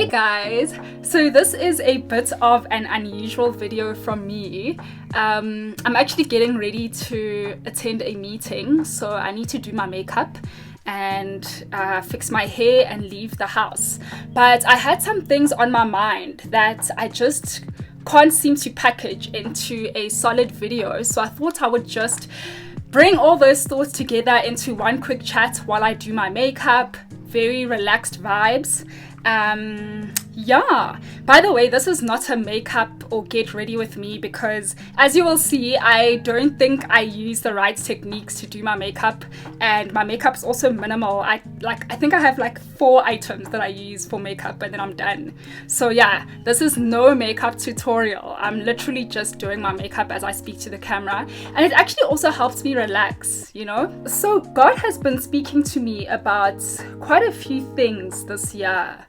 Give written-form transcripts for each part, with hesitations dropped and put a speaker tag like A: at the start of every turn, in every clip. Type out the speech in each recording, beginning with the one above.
A: guys, so this is a bit of an unusual video from me. I'm actually getting ready to attend a meeting, so I need to do my makeup and fix my hair and leave the house. But I had some things on my mind that I just can't seem to package into a solid video, so I thought I would just bring all those thoughts together into one quick chat while I do my makeup. Very relaxed vibes. Yeah, by the way, this is not a makeup or get ready with me, because as you will see, I don't think I use the right techniques to do my makeup, and my makeup's also minimal. I think I have like 4 items that I use for makeup and then I'm done. So yeah, this is no makeup tutorial. I'm literally just doing my makeup as I speak to the camera, and it actually also helps me relax, you know? So God has been speaking to me about quite a few things this year.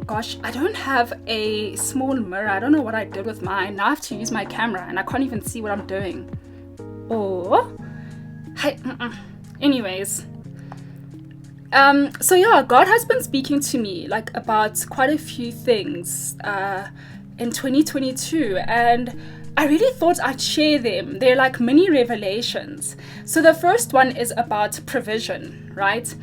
A: Gosh, I don't have a small mirror. I don't know what I did with mine. Now I have to use my camera and I can't even see what I'm doing. Oh, anyways. So yeah, God has been speaking to me like about quite a few things in 2022, and I really thought I'd share them. They're like mini revelations. So the first one is about provision, right?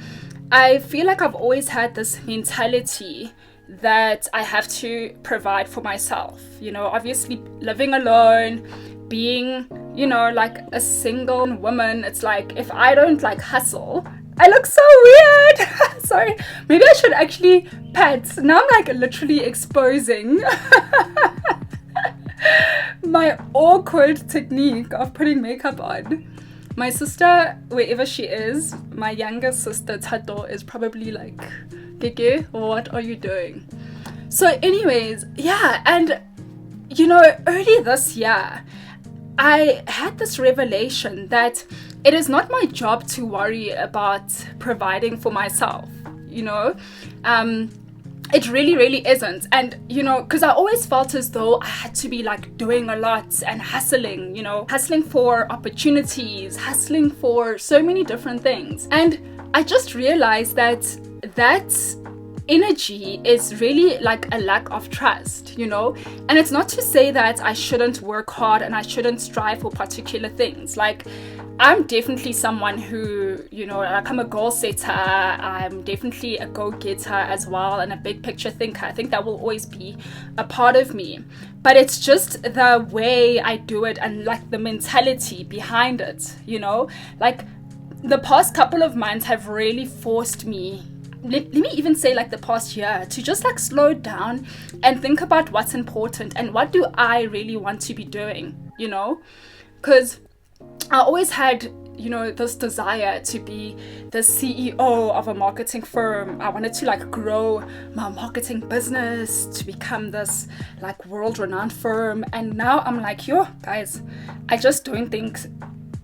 A: I feel like I've always had this mentality that I have to provide for myself. You know, obviously living alone, being, you know, like a single woman, it's like if I don't like hustle, I look so weird. Sorry, maybe I should actually pat. Now I'm like literally exposing my awkward technique of putting makeup on. My sister, wherever she is, my younger sister Tato, is probably like, Gege, what are you doing? So anyways, yeah, and you know, early this year, I had this revelation that it is not my job to worry about providing for myself, you know? It really isn't. And you know, because I always felt as though I had to be like doing a lot and hustling, you know, hustling for opportunities, hustling for so many different things. And I just realized that energy is really like a lack of trust, you know? And it's not to say that I shouldn't work hard and I shouldn't strive for particular things. Like, I'm definitely someone who, you know, like I'm a goal setter, I'm definitely a go-getter as well, and a big picture thinker. I think that will always be a part of me. But it's just the way I do it and like the mentality behind it, you know? Like the past couple of months have really forced me, let me even say like the past year, to just like slow down and think about what's important and what do I really want to be doing, you know? Because I always had, you know, this desire to be the CEO of a marketing firm. I wanted to like grow my marketing business to become this like world-renowned firm. And now I'm like, yo, guys, I just don't think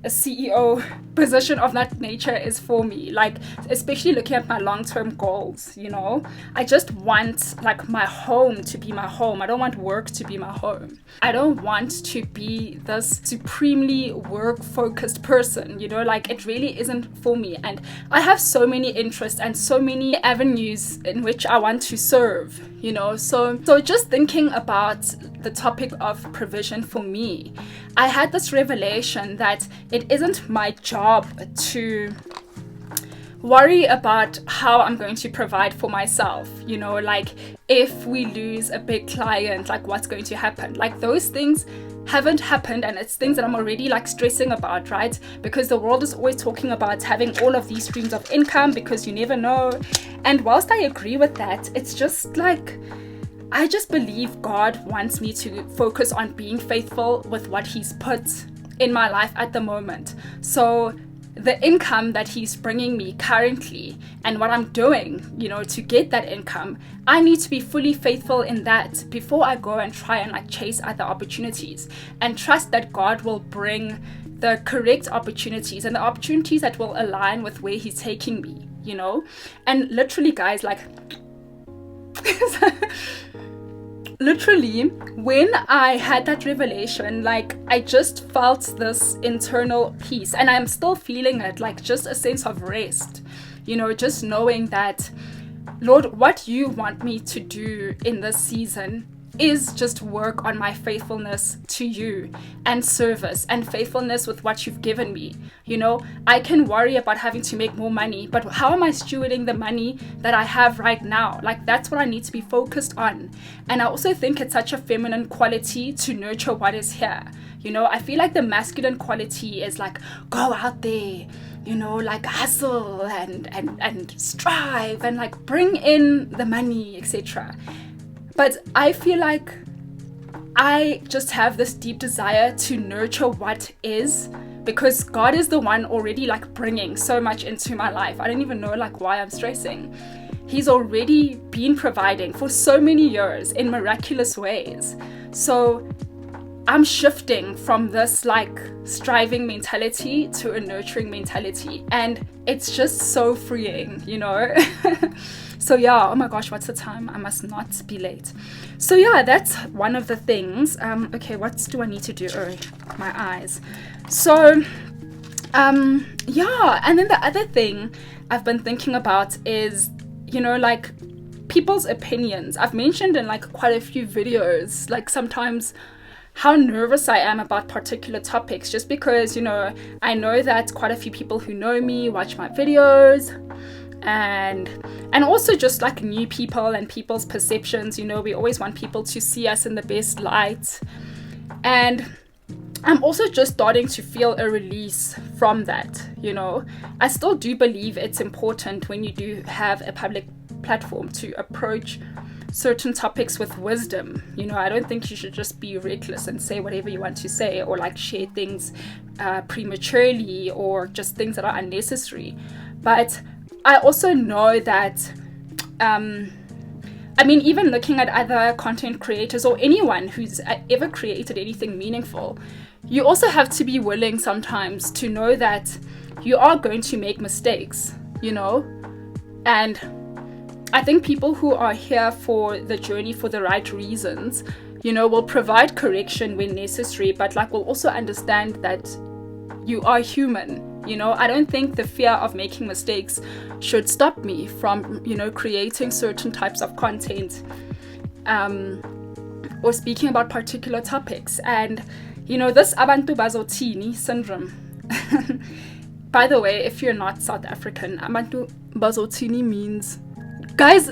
A: a CEO position of that nature is for me. Like, especially looking at my long-term goals, you know, I just want like my home to be my home. I don't want work to be my home. I don't want to be this supremely work-focused person, you know, like it really isn't for me. And I have so many interests and so many avenues in which I want to serve, you know. So just thinking about the topic of provision for me, I had this revelation that it isn't my job to worry about how I'm going to provide for myself, you know, like if we lose a big client, like what's going to happen. Like those things haven't happened, and it's things that I'm already like stressing about, right? Because the world is always talking about having all of these streams of income because you never know. And whilst I agree with that, it's just like, I just believe God wants me to focus on being faithful with what He's put in my life at the moment. So the income that He's bringing me currently and what I'm doing, you know, to get that income, I need to be fully faithful in that before I go and try and like chase other opportunities, and trust that God will bring the correct opportunities and the opportunities that will align with where He's taking me, you know? And literally, guys, like literally, when I had that revelation, like I just felt this internal peace, and I'm still feeling it, like just a sense of rest, you know, just knowing that Lord, what you want me to do in this season is just work on my faithfulness to you and service and faithfulness with what you've given me. You know, I can worry about having to make more money, but how am I stewarding the money that I have right now? Like, that's what I need to be focused on. And I also think it's such a feminine quality to nurture what is here. You know, I feel like the masculine quality is like, go out there, you know, like hustle and strive and like bring in the money, etc. But I feel like I just have this deep desire to nurture what is, because God is the one already like bringing so much into my life. I don't even know like why I'm stressing. He's already been providing for so many years in miraculous ways. So I'm shifting from this like striving mentality to a nurturing mentality, and it's just so freeing, you know. So yeah, oh my gosh, what's the time? I must not be late. So yeah, that's one of the things. Okay, what do I need to do? Oh, my eyes. So yeah, and then the other thing I've been thinking about is, you know, like people's opinions. I've mentioned in like quite a few videos, like sometimes how nervous I am about particular topics, just because, you know, I know that quite a few people who know me watch my videos, and also just like new people and people's perceptions. You know, we always want people to see us in the best light, and I'm also just starting to feel a release from that. You know, I still do believe it's important when you do have a public platform to approach certain topics with wisdom. You know, I don't think you should just be reckless and say whatever you want to say, or like share things prematurely, or just things that are unnecessary. But I also know that I mean, even looking at other content creators or anyone who's ever created anything meaningful, you also have to be willing sometimes to know that you are going to make mistakes, you know. And I think people who are here for the journey for the right reasons, you know, will provide correction when necessary, but like will also understand that you are human. You know, I don't think the fear of making mistakes should stop me from, you know, creating certain types of content or speaking about particular topics. And, you know, this Abantu Bazothini syndrome. By the way, if you're not South African, Abantu Bazothini means, guys,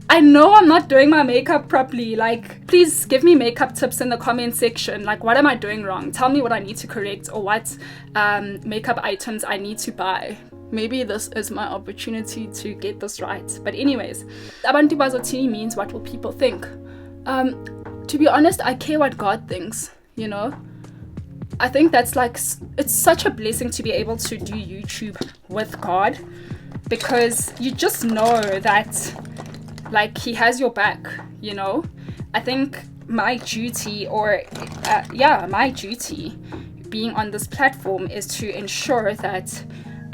A: I know I'm not doing my makeup properly. Like, please give me makeup tips in the comment section. Like, what am I doing wrong? Tell me what I need to correct, or what makeup items I need to buy. Maybe this is my opportunity to get this right. But anyways, Abantu Bazothini means what will people think? To be honest, I care what God thinks, you know? I think that's like, it's such a blessing to be able to do YouTube with God, because you just know that like he has your back, you know. I think my duty my duty being on this platform is to ensure that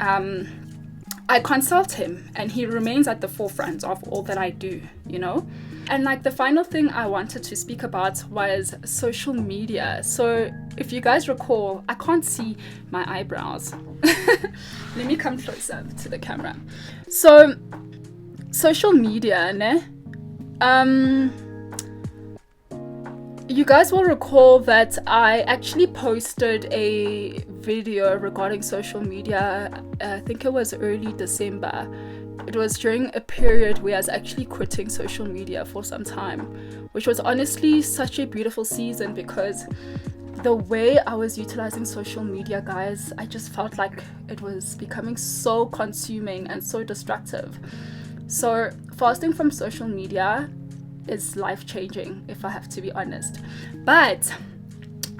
A: I consult him and he remains at the forefront of all that I do, you know. And like the final thing I wanted to speak about was social media. So if you guys recall, I can't see my eyebrows. Let me come closer to the camera. So social media, ne? You guys will recall that I actually posted a video regarding social media. I think it was early December. It was during a period where I was actually quitting social media for some time, which was honestly such a beautiful season, because the way I was utilizing social media, guys, I just felt like it was becoming so consuming and so destructive. So fasting from social media is life-changing, if I have to be honest. But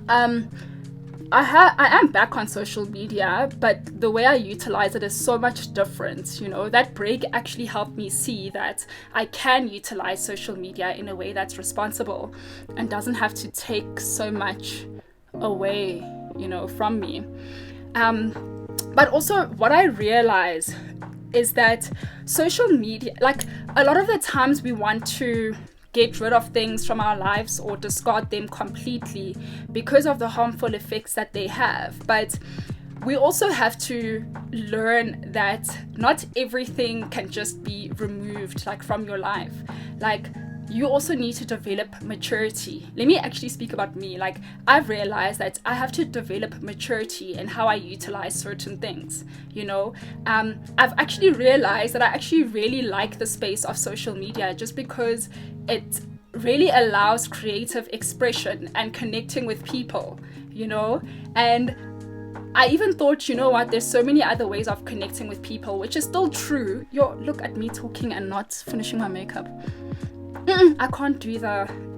A: I am back on social media, but the way I utilize it is so much different. You know, that break actually helped me see that I can utilize social media in a way that's responsible and doesn't have to take so much away, you know, from me. But also what I realize is that social media, like a lot of the times we want to get rid of things from our lives or discard them completely because of the harmful effects that they have. But we also have to learn that not everything can just be removed like from your life. Like, you also need to develop maturity. Let me actually speak about me. Like, I've realized that I have to develop maturity in how I utilize certain things, you know. I've actually realized that I actually really like the space of social media, just because it really allows creative expression and connecting with people, you know. And I even thought, you know what, there's so many other ways of connecting with people, which is still true. Look at me talking and not finishing my makeup. I can't do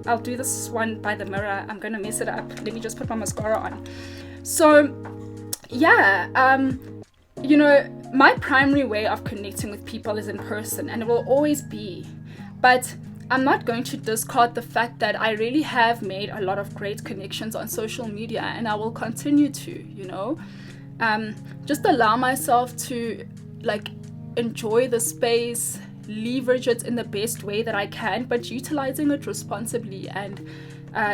A: I'll do this one by the mirror. I'm gonna mess it up. Let me just put my mascara on. So yeah, you know, my primary way of connecting with people is in person, and it will always be. But I'm not going to discard the fact that I really have made a lot of great connections on social media, and I will continue to, you know. Just allow myself to like enjoy the space, leverage it in the best way that I can, but utilizing it responsibly and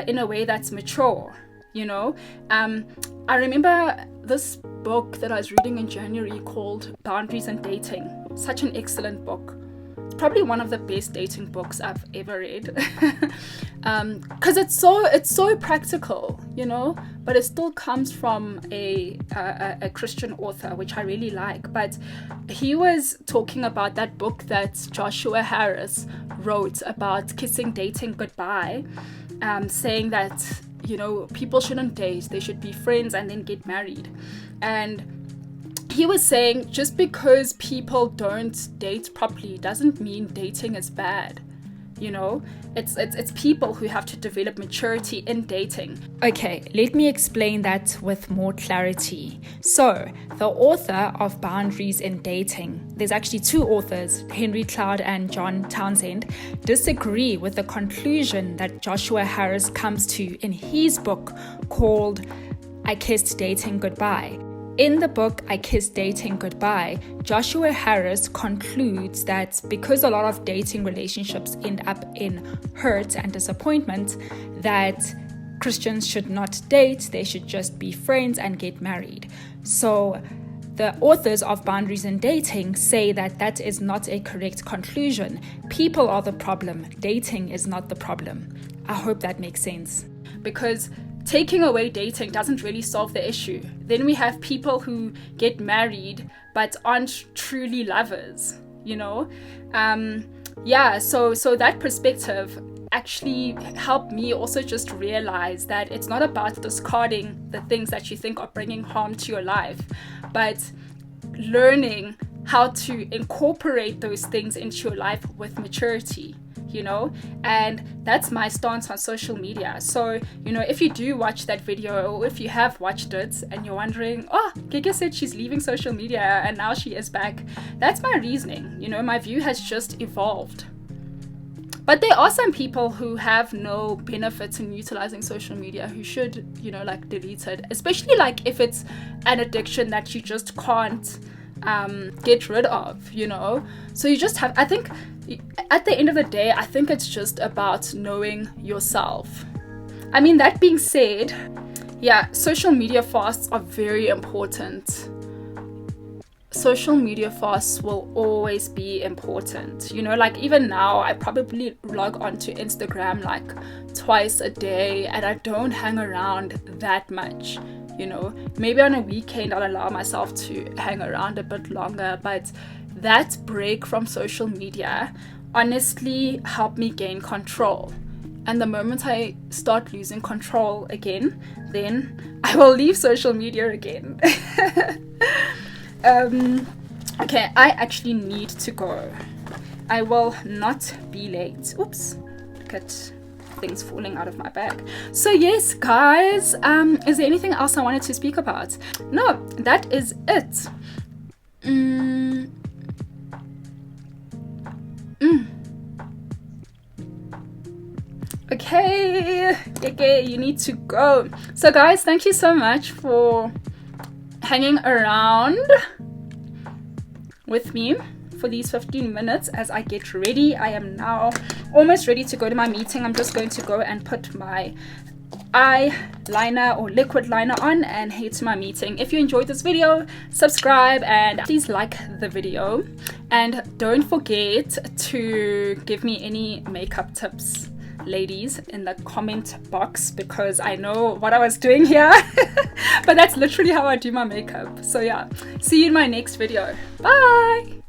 A: in a way that's mature, you know. I remember this book that I was reading in January called Boundaries in Dating. Such an excellent book. Probably one of the best dating books I've ever read. Because it's so practical, you know, but it still comes from a Christian author, which I really like. But he was talking about that book that Joshua Harris wrote about kissing dating goodbye, saying that, you know, people shouldn't date, they should be friends and then get married. And he was saying just because people don't date properly doesn't mean dating is bad. You know, it's people who have to develop maturity in dating.
B: Okay, let me explain that with more clarity. So, the author of Boundaries in Dating, there's actually two authors, Henry Cloud and John Townsend, disagree with the conclusion that Joshua Harris comes to in his book called I Kissed Dating Goodbye. In the book, I Kissed Dating Goodbye, Joshua Harris concludes that because a lot of dating relationships end up in hurt and disappointment, that Christians should not date, they should just be friends and get married. So the authors of Boundaries in Dating say that that is not a correct conclusion. People are the problem, dating is not the problem. I hope that makes sense.
A: Because taking away dating doesn't really solve the issue. Then we have people who get married but aren't truly lovers, you know? So that perspective actually helped me also just realize that it's not about discarding the things that you think are bringing harm to your life, but learning how to incorporate those things into your life with maturity. You know, and that's my stance on social media. So, you know, if you do watch that video, or if you have watched it and you're wondering, oh, Gege said she's leaving social media and now she is back, that's my reasoning. You know, my view has just evolved. But there are some people who have no benefits in utilizing social media who should, you know, like delete it, especially like if it's an addiction that you just can't get rid of, you know. So you just have, I think at the end of the day, I think it's just about knowing yourself. I mean, that being said, yeah, social media fasts are very important. Social media fasts will always be important. You know, like even now, I probably log onto Instagram like twice a day and I don't hang around that much. You know, maybe on a weekend I'll allow myself to hang around a bit longer, but that break from social media honestly helped me gain control. And the moment I start losing control again, then I will leave social media again. Okay, I actually need to go. I will not be late. Oops, look at things falling out of my bag. So yes, guys, is there anything else I wanted to speak about? No, that is it. Okay, you need to go. So guys, thank you so much for hanging around with me for these 15 minutes as I get ready. I am now almost ready to go to my meeting. I'm just going to go and put my eyeliner or liquid liner on and head to my meeting. If you enjoyed this video, subscribe and please like the video, and don't forget to give me any makeup tips, ladies, in the comment box, because I know what I was doing here but that's literally how I do my makeup. So yeah, see you in my next video. Bye.